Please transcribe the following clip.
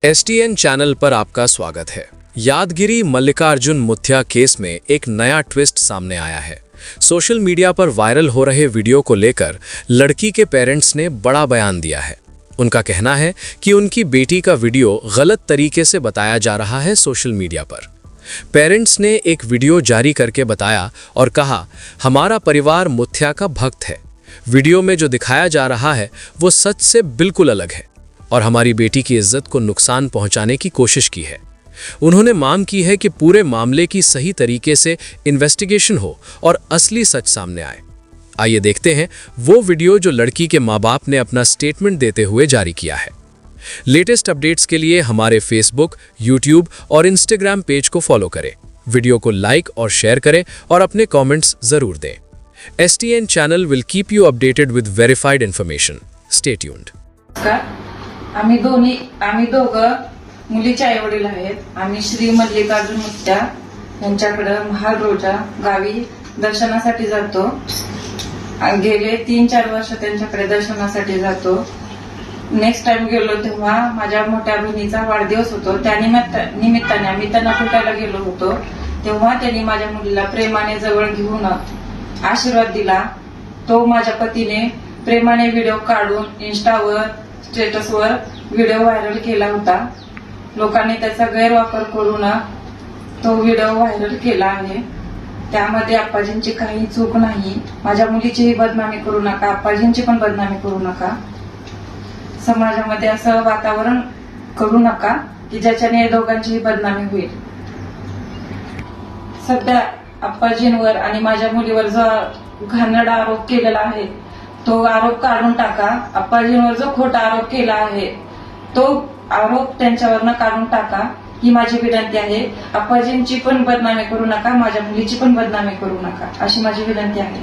STN channel पर आपका स्वागत है। यादगिरी मल्लिकार्जुन मुथ्या केस में एक नया ट्विस्ट सामने आया है। सोशल मीडिया पर वायरल हो रहे वीडियो को लेकर लड़की के पेरेंट्स ने बड़ा बयान दिया है। उनका कहना है कि उनकी बेटी का वीडियो गलत तरीके से बताया जा रहा है सोशल मीडिया पर। पेरेंट्स ने एक वीडियो जारी करके बताया और कहा, हमारा परिवार मुथ्या का भक्त है। वीडियो में जो दिखाया जा रहा है वो सच से बिल्कुल अलग है और हमारी बेटी की इज्जत को नुकसान पहुंचाने की कोशिश की है। उन्होंने मांग की है कि पूरे मामले की सही तरीके से इन्वेस्टिगेशन हो और असली सच सामने आए। आइए देखते हैं वो वीडियो जो लड़की के माँ बाप ने अपना स्टेटमेंट देते हुए जारी किया है। लेटेस्ट अपडेट्स के लिए हमारे फेसबुक, यूट्यूब और इंस्टाग्राम पेज को फॉलो करें। वीडियो को लाइक और शेयर करें और अपने कमेंट्स जरूर दें। STN channel will keep you updated विद वेरीफाइड इन्फॉर्मेशन। Stay tuned. आम्ही दोघं मुलीचे आई वडील आहेत। आम्ही श्री मल्लिकार्जुन मुथ्या यांच्याकडे महाल रोजा गावी दर्शनासाठी जातो। गेले 3-4 वर्ष त्यांच्याकडे दर्शनासाठी जातो। नेक्स्ट टाइम गेलो तेव्हा माझ्या मोठ्या बहिणीचा वाढदिवस होतो। त्या निमित्ताने आम्ही त्यांना भेटायला गेलो होतो। तेव्हा त्यांनी माझ्या मुलीला प्रेमाने जवळ घेऊन आशीर्वाद दिला। तो माझ्या पतीने प्रेमाने व्हिडिओ काढून इंस्टावर स्टेटसवर व्हिडिओ व्हायरल केला होता। लोकांनी त्याचा गैरवापर करून तो व्हिडिओ व्हायरल केला आहे। त्यामध्ये आप्पाजींची काही चूक नाही। माझ्या मुलीचीही बदनामी करू नका, आप्पाजींची पण बदनामी करू नका। समाजामध्ये असं वातावरण करू नका की ज्याच्याने दोघांचीही बदनामी होईल। सध्या आप्पाजींवर आणि माझ्या मुलीवर जो घाणेरडा आरोप केलेला आहे तो आरोप काढून टाका। आप्पाजींवर जो खोटा आरोप केला आहे तो आरोप त्यांच्यावरनं काढून टाका ही माझी विनंती आहे। आप्पाजींची पण बदनामी करू नका, माझ्या मुलीची पण बदनामी करू नका अशी माझी विनंती आहे।